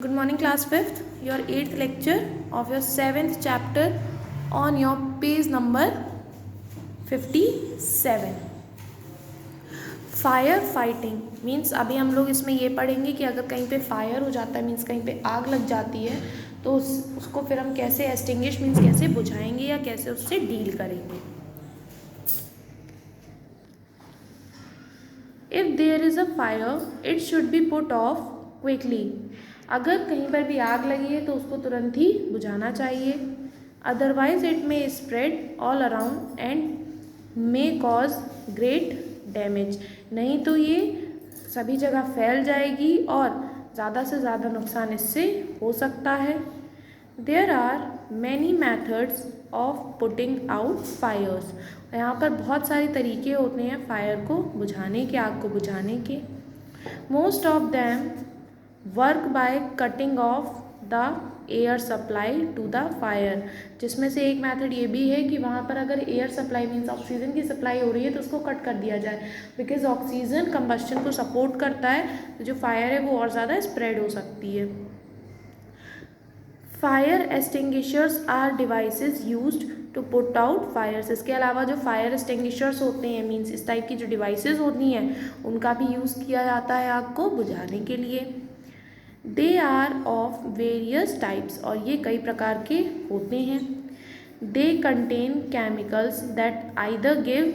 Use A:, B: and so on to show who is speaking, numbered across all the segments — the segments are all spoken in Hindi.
A: Good morning, class 5th. Your 8th lecture of your 7th chapter on your page number 57. Fire fighting means अभी हम लोग इसमें ये पढ़ेंगे कि अगर कहीं पे फायर हो जाता है मीन्स कहीं पे आग लग जाती है तो उसको फिर हम कैसे एक्सटिंग्विश मीन्स कैसे बुझाएंगे या कैसे उससे डील करेंगे. If there is a fire it should be put off quickly. अगर कहीं पर भी आग लगी है तो उसको तुरंत ही बुझाना चाहिए. Otherwise it may spread all around and may cause great damage. नहीं तो ये सभी जगह फैल जाएगी और ज़्यादा से ज़्यादा नुकसान इससे हो सकता है. There are many methods of putting out fires. यहाँ पर बहुत सारे तरीके होते हैं फायर को बुझाने के, आग को बुझाने के. Most of them work by cutting off the air supply to the fire. जिसमें से एक मेथड ये भी है कि वहाँ पर अगर एयर सप्लाई मीन्स ऑक्सीजन की सप्लाई हो रही है तो उसको कट कर दिया जाए, बिकॉज ऑक्सीजन कंबस्शन को सपोर्ट करता है तो जो फायर है वो और ज़्यादा स्प्रेड हो सकती है. Fire extinguishers are devices used to put out fires. इसके अलावा जो फायर एक्सटिंग्विशर्स होते हैं मीन्स इस टाइप की जो डिवाइसेस होती हैं उनका भी यूज़ किया जाता है आग को बुझाने के लिए. They are of various types. और ये कई प्रकार के होते हैं. They contain chemicals that either give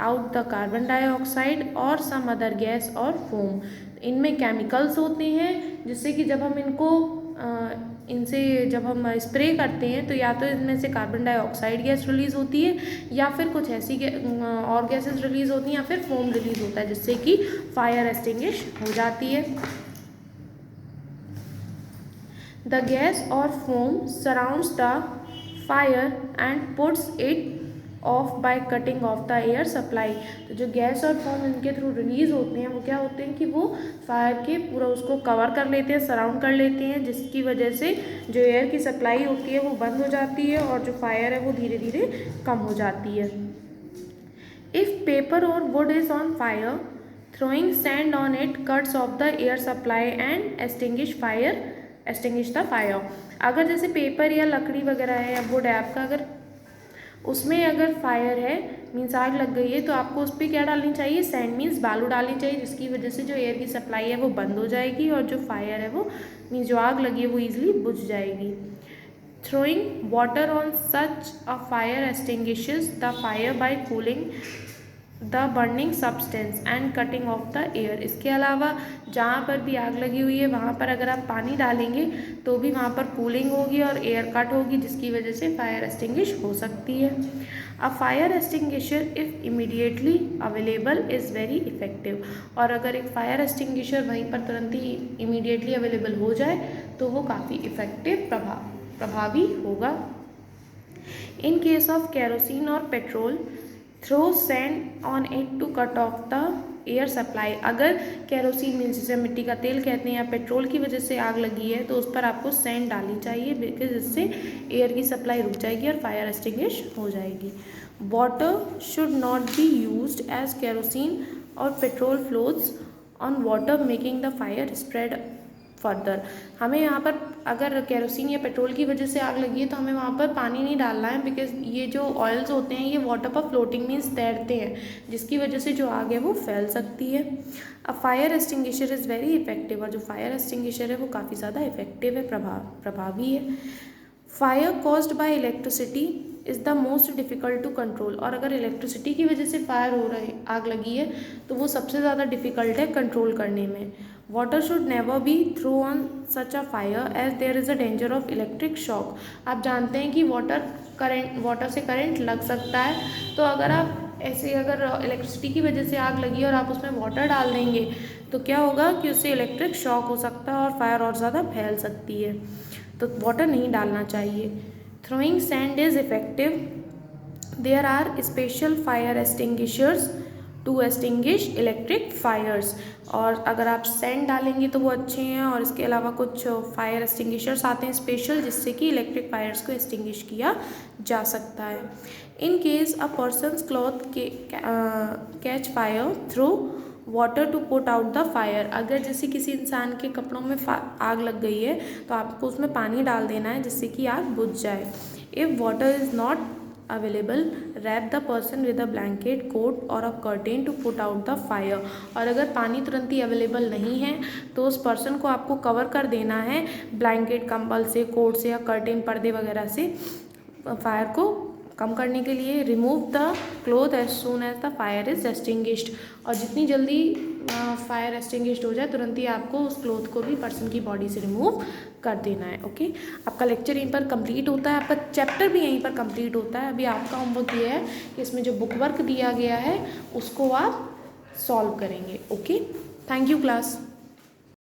A: out the carbon dioxide और सम अदर गैस और फोम. इनमें केमिकल्स होते हैं जिससे कि जब हम इनसे जब हम स्प्रे करते हैं तो या तो इनमें से कार्बन डाइऑक्साइड गैस रिलीज़ होती है या फिर कुछ ऐसी और गैसेस रिलीज़ होती हैं या फिर फोम रिलीज़ होता है जिससे कि फायर एक्सटिंग्विश हो जाती है. The gas or foam surrounds the fire and puts it off by cutting off the air supply. तो जो गैस और फोम इनके थ्रू रिलीज होते हैं वो क्या होते हैं कि वो फायर के पूरा उसको कवर कर लेते हैं, सराउंड कर लेते हैं, जिसकी वजह से जो एयर की सप्लाई होती है वो बंद हो जाती है और जो फायर है वो धीरे धीरे कम हो जाती है. इफ़ पेपर और would is on fire throwing sand on it cuts off the air supply and extinguish the fire. अगर जैसे पेपर या लकड़ी वगैरह है या वुड है आपका, अगर उसमें अगर फायर है मीन्स आग लग गई है तो आपको उस पर क्या डालनी चाहिए, सैंड मीन्स बालू डालनी चाहिए, जिसकी वजह से जो एयर की सप्लाई है वो बंद हो जाएगी और जो फायर है वो मीन्स जो आग लगी है वो ईजिली बुझ जाएगी. Throwing water on such a fire extinguishes the fire by cooling the burning substance and cutting off the air. इसके अलावा जहाँ पर भी आग लगी हुई है वहाँ पर अगर आप पानी डालेंगे तो भी वहाँ पर कूलिंग होगी और एयर कट होगी, जिसकी वजह से फायर एक्सटिंग्विश हो सकती है. A fire extinguisher if immediately available is very effective. और अगर एक फायर एक्सटिंग्विशर वहीं पर तुरंत ही इमीडिएटली अवेलेबल हो जाए तो वो काफ़ी इफ़ेक्टिव प्रभावी होगा. इन केस ऑफ केरोसिन और petrol throw sand on it to cut off the air supply. अगर केरोसिन मीन्स जिसे मिट्टी का तेल कहते हैं या पेट्रोल की वजह से आग लगी है तो उस पर आपको सैंड डालनी चाहिए, बिकॉज इससे एयर की सप्लाई रुक जाएगी और फायर एक्सटिंग्विश हो जाएगी. Water should not be used as kerosene और petrol floats on water making the fire spread further. हमें यहाँ पर अगर केरोसिन या पेट्रोल की वजह से आग लगी है तो हमें वहाँ पर पानी नहीं डालना है, बिकॉज ये जो ऑयल्स होते हैं ये वाटर पर फ्लोटिंग मीन्स तैरते हैं, जिसकी वजह से जो आग है वो फैल सकती है. A fire extinguisher is very effective. और जो फायर एक्सटिंग्विशर है वो काफ़ी ज़्यादा इफेक्टिव है, प्रभावी है. Fire caused by electricity is the most difficult to control. और अगर इलेक्ट्रिसिटी की वजह से फायर हो रही आग लगी है तो वो सबसे ज़्यादा डिफ़िकल्ट है कंट्रोल करने में. Water should never be throw on such a fire as there is a danger of electric shock. आप जानते हैं कि वाटर से करंट लग सकता है, तो अगर आप ऐसे अगर इलेक्ट्रिसिटी की वजह से आग लगी और आप उसमें वाटर डाल देंगे तो क्या होगा कि उससे इलेक्ट्रिक शॉक हो सकता है और फायर और ज़्यादा फैल सकती है, तो वाटर नहीं डालना चाहिए. Throwing sand is effective. There are special fire extinguishers to extinguish electric fires. और अगर आप सैंड डालेंगे तो वो अच्छे हैं, और इसके अलावा कुछ फायर एक्सटिंग्विशर्स आते हैं स्पेशल जिससे कि इलेक्ट्रिक फायर्स को एक्सटिंग्विश किया जा सकता है. In case a person's cloth catch fire through water to put out the fire. अगर जैसे किसी इंसान के कपड़ों में आग लग गई है तो आपको उसमें पानी डाल देना है जिससे कि आग बुझ जाए। If water is not available, wrap the person with a blanket, coat और a curtain to put out the fire. और अगर पानी तुरंत ही अवेलेबल नहीं है तो उस पर्सन को आपको कवर कर देना है ब्लैंकेट, कंबल से, कोट से या कर्टेन, पर्दे वगैरह से फायर को कम करने के लिए। Remove the cloth as soon as the fire is extinguished. और जितनी जल्दी फायर एक्सटिंग्विश्ड हो जाए तुरंत ही आपको उस क्लोथ को भी पर्सन की बॉडी से रिमूव कर देना है। ओके, आपका लेक्चर यहीं पर कंप्लीट होता है, आपका चैप्टर भी यहीं पर कंप्लीट होता है। अभी आपका होमवर्क ये है कि इसमें जो बुक वर्क दिया गया है उसको आप सॉल्व करेंगे। Okay, thank you class.